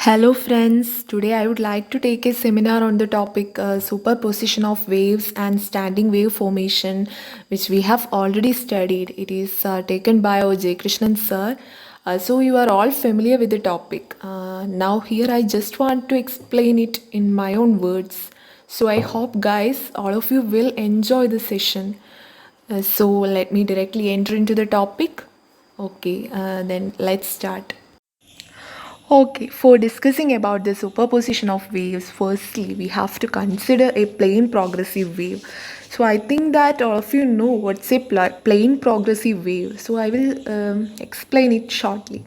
Hello friends, today I would like to take a seminar on the topic superposition of waves and standing wave formation, which we have already studied. It is taken by our J. Krishnan sir. So you are all familiar with the topic. Now here I just want to explain it in my own words. So I hope guys, all of you will enjoy the session. So let me directly enter into the topic. Okay, then let's start. Okay, for discussing about the superposition of waves, firstly we have to consider a plane progressive wave. So I think that all of you know what's a plane progressive wave. So I will explain it shortly.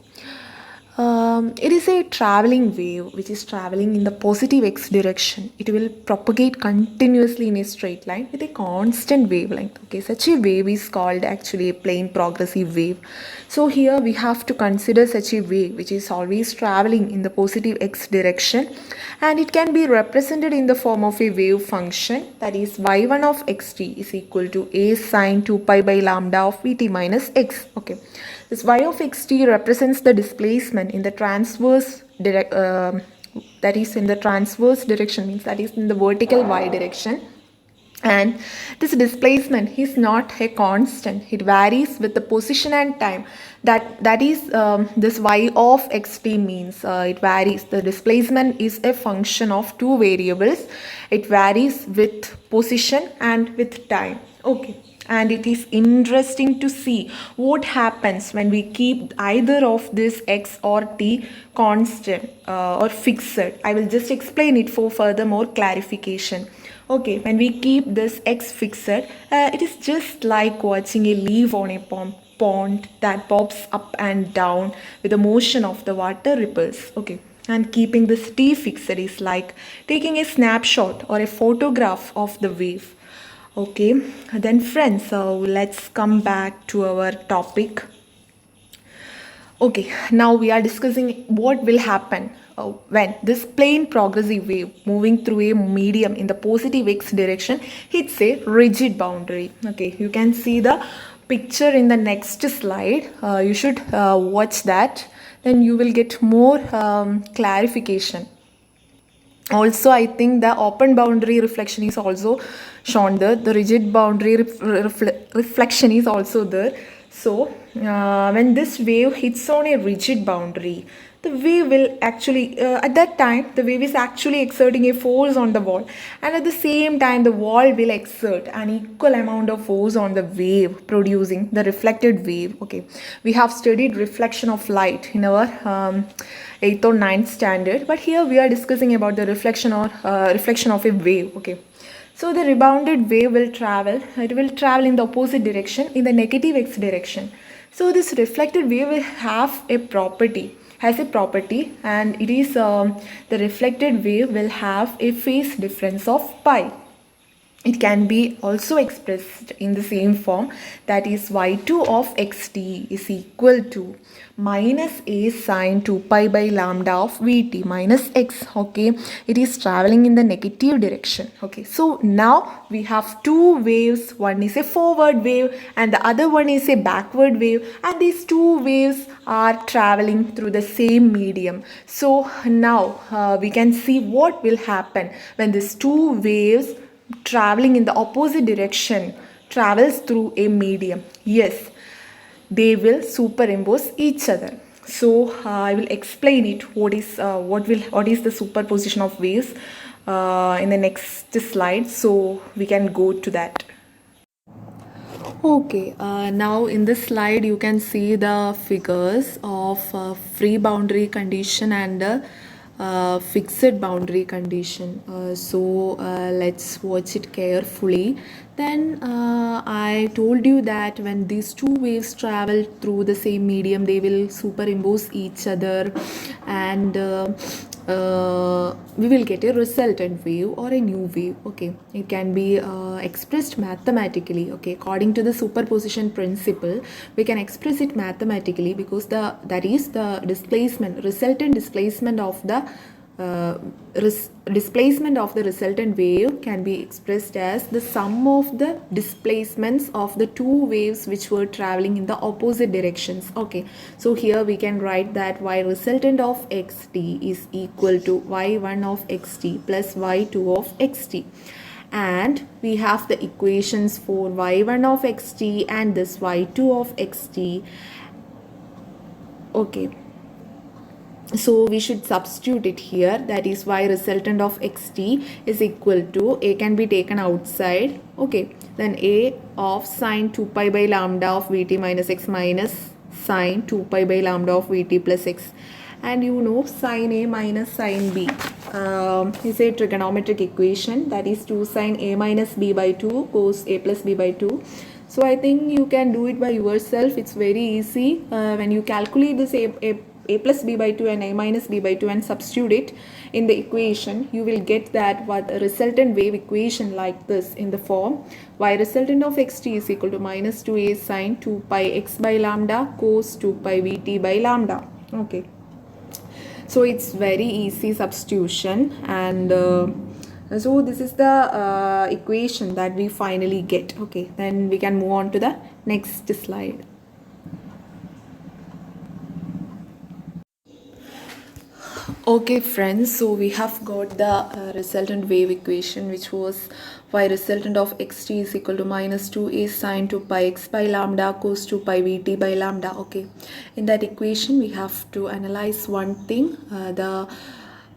It is a traveling wave which is traveling in the positive x direction. It will propagate continuously in a straight line with a constant wavelength. Okay, such a wave is called actually a plane progressive wave. So here we have to consider such a wave which is always traveling in the positive x direction, and it can be represented in the form of a wave function, that is y1 of xt is equal to a sine 2 pi by lambda of vt minus x. Okay, this y of xt represents the displacement in the transverse that is in the transverse direction, means that is in the vertical y direction, and this displacement is not a constant. It varies with the position and time. That is this y of xt means it varies. The displacement is a function of two variables. It varies with position and with time. Okay, and it is interesting to see what happens when we keep either of this x or t constant or fixed. I will just explain it for further more clarification. Okay, when we keep this x fixed, it is just like watching a leaf on a pond that pops up and down with the motion of the water ripples. Okay, and keeping this t fixed is like taking a snapshot or a photograph of the wave. Okay, then friends, so let's come back to our topic. Okay, now we are discussing what will happen when this plane progressive wave moving through a medium in the positive x direction hits a rigid boundary. Okay, you can see the picture in the next slide. You should watch that, then you will get more clarification. Also, I think the open boundary reflection is also shown there. The rigid boundary reflection is also there. So when this wave hits on a rigid boundary, the wave will actually at that time the wave is actually exerting a force on the wall, and at the same time the wall will exert an equal amount of force on the wave, producing the reflected wave. Okay, we have studied reflection of light in our 8th or 9th standard, but here we are discussing about the reflection or reflection of a wave. Okay, so the rebounded wave will travel, it will travel in the opposite direction, in the negative x direction. So this reflected wave will have a property, has a property, and it is the reflected wave will have a phase difference of pi. It can be also expressed in the same form, that is y2 of xt is equal to minus a sine 2 pi by lambda of vt minus x. Okay, it is traveling in the negative direction. Okay, so now we have two waves. One is a forward wave and the other one is a backward wave, and these two waves are traveling through the same medium. So now we can see what will happen when these two waves traveling in the opposite direction travels through a medium. Yes, they will superimpose each other. So I will explain it what is the superposition of waves in the next slide, so we can go to that. Okay, now in this slide you can see the figures of free boundary condition and fixed boundary condition. Let's watch it carefully. Then I told you that when these two waves travel through the same medium, they will superimpose each other, and we will get a resultant wave or a new wave. Okay, it can be expressed mathematically. Okay, according to the superposition principle, we can express it mathematically, because that is the displacement, resultant displacement of the displacement of the resultant wave can be expressed as the sum of the displacements of the two waves which were traveling in the opposite directions. Okay, so here we can write that y resultant of xt is equal to y1 of xt plus y2 of xt, and we have the equations for y1 of xt and this y2 of xt. Okay, so we should substitute it here, that is y resultant of xt is equal to, a can be taken outside, okay, then a of sine 2 pi by lambda of vt minus x minus sine 2 pi by lambda of vt plus x, and you know sine a minus sine b is a trigonometric equation, that is 2 sine a minus b by 2 cos a plus b by 2. So I think you can do it by yourself, it's very easy. When you calculate this a plus b by 2 and a minus b by 2 and substitute it in the equation, you will get that what a resultant wave equation like this in the form y resultant of xt is equal to minus 2a sine 2 pi x by lambda cos 2 pi vt by lambda. Okay, so it's very easy substitution, and so this is the equation that we finally get. Okay, then we can move on to the next slide. Okay friends, so we have got the resultant wave equation, which was y resultant of xt is equal to minus 2a sine 2 pi x by lambda cos 2 pi vt by lambda. Okay, in that equation we have to analyze one thing.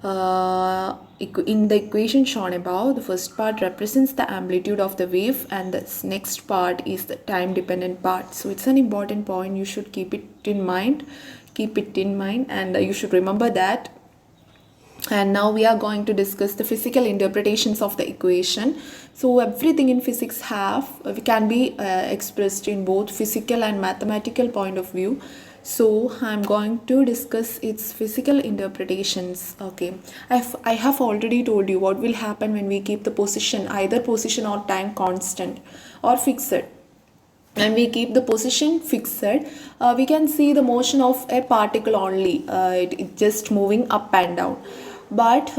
In the equation shown above, the first part represents the amplitude of the wave and this next part is the time dependent part. So it's an important point, you should keep it in mind, and you should remember that. And now we are going to discuss the physical interpretations of the equation. So everything in physics can be expressed in both physical and mathematical point of view. So I'm going to discuss its physical interpretations. Okay, I have already told you what will happen when we keep the position, either position or time constant or fixed. And we keep the position fixed, we can see the motion of a particle only, it just moving up and down. But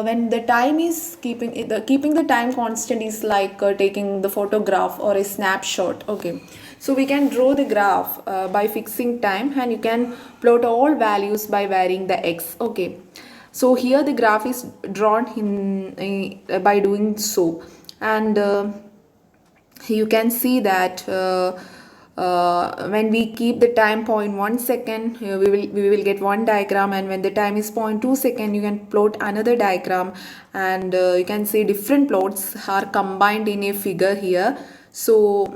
when the time is keeping the time constant is like taking the photograph or a snapshot. Okay, so we can draw the graph by fixing time, and you can plot all values by varying the x. Okay, so here the graph is drawn by doing so, and you can see that when we keep the time 0.1 second, we will get one diagram, and when the time is 0.2 second, you can plot another diagram, and you can see different plots are combined in a figure here. So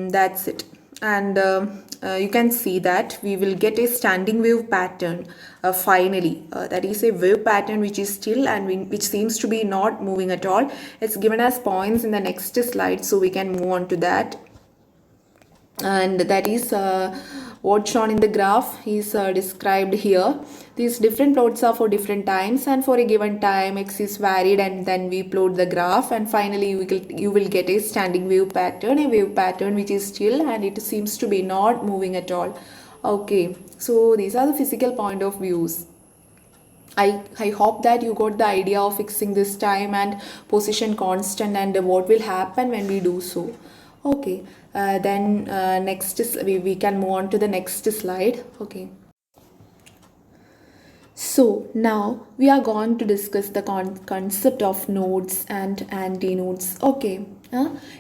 that's it, and you can see that we will get a standing wave pattern finally, that is a wave pattern which is still and which seems to be not moving at all. It's given as points in the next slide, so we can move on to that. And that is what shown in the graph is described here. These different plots are for different times, and for a given time x is varied, and then we plot the graph, and finally you will get a standing wave pattern, a wave pattern which is still and it seems to be not moving at all. Okay, so these are the physical point of views. I hope that you got the idea of fixing this time and position constant and what will happen when we do so. Okay, then next is we can move on to the next slide. Okay, so now we are going to discuss the concept of nodes and antinodes. Okay,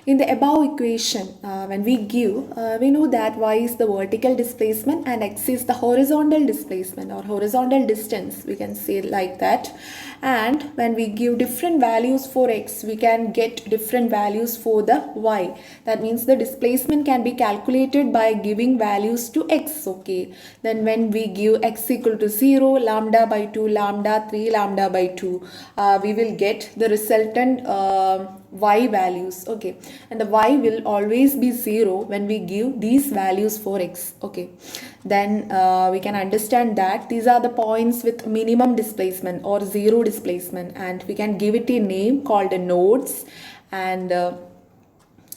in the above equation, when we give, we know that y is the vertical displacement and x is the horizontal displacement or horizontal distance, we can say like that. And when we give different values for x, we can get different values for the y. That means the displacement can be calculated by giving values to x. Okay, then when we give x equal to 0, lambda by 2, lambda 3, lambda by 2, we will get the resultant y values. Okay, and the y will always be 0 when we give these values for x. Okay, then we can understand that these are the points with minimum displacement or zero displacement, and we can give it a name called nodes. And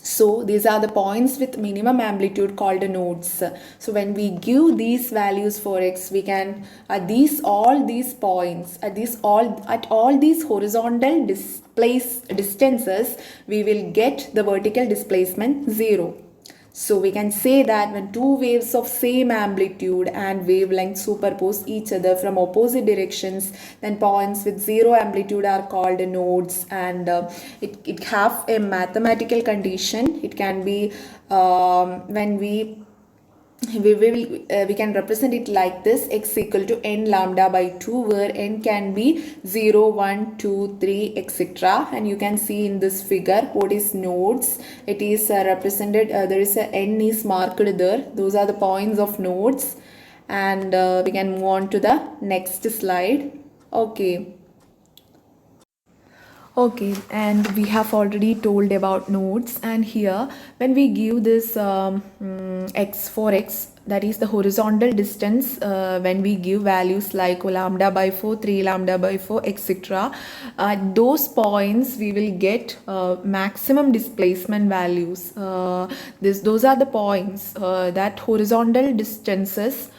So these are the points with minimum amplitude called nodes. So when we give these values for x, we can at these all these points at all these horizontal distances, we will get the vertical displacement 0. So we can say that when two waves of same amplitude and wavelength superpose each other from opposite directions, then points with zero amplitude are called nodes, and it have a mathematical condition. It can be when we can represent it like this: x equal to n lambda by 2, where n can be 0, 1, 2, 3, etc. And you can see in this figure what is nodes. It is represented, there is a n is marked there. Those are the points of nodes. And we can move on to the next slide. Okay. Okay, and we have already told about nodes, and here when we give this x for x, that is the horizontal distance, when we give values like lambda by 4, 3 lambda by 4, etc., those points we will get maximum displacement values. Those are the points that horizontal distances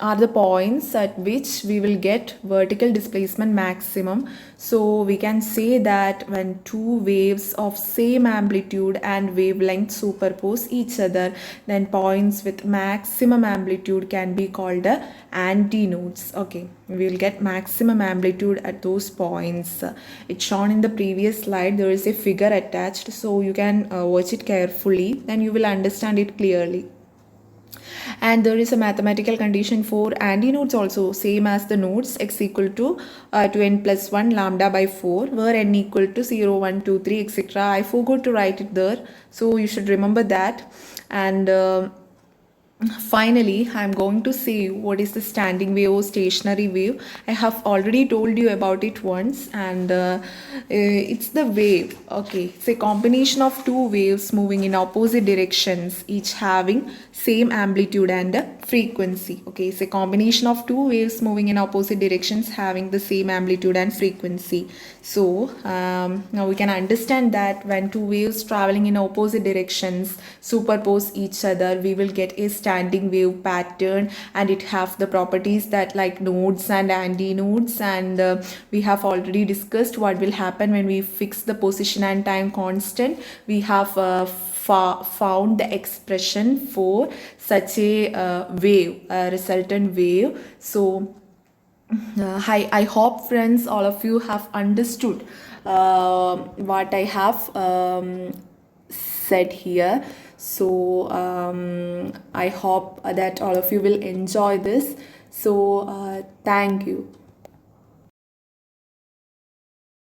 are the points at which we will get vertical displacement maximum. So we can say that when two waves of same amplitude and wavelength superpose each other, then points with maximum amplitude can be called the antinodes. Okay, we will get maximum amplitude at those points. It's shown in the previous slide. There is a figure attached, so you can watch it carefully and you will understand it clearly. And there is a mathematical condition for antinodes also, same as the nodes, x equal to n plus 1 lambda by 4, where n equal to 0, 1, 2, 3, etc. I forgot to write it there, so you should remember that. And finally, I'm going to say what is the standing wave or stationary wave. I have already told you about it once, and it's the wave. Okay, it's a combination of two waves moving in opposite directions, each having same amplitude and frequency. Okay, it's a combination of two waves moving in opposite directions having the same amplitude and frequency. So now we can understand that when two waves traveling in opposite directions superpose each other, we will get a standing wave pattern, and it have the properties that like nodes and antinodes. And we have already discussed what will happen when we fix the position and time constant. We have found the expression for such a wave, a resultant wave. So I hope, friends, all of you have understood what I have said here. So I hope that all of you will enjoy this. So thank you.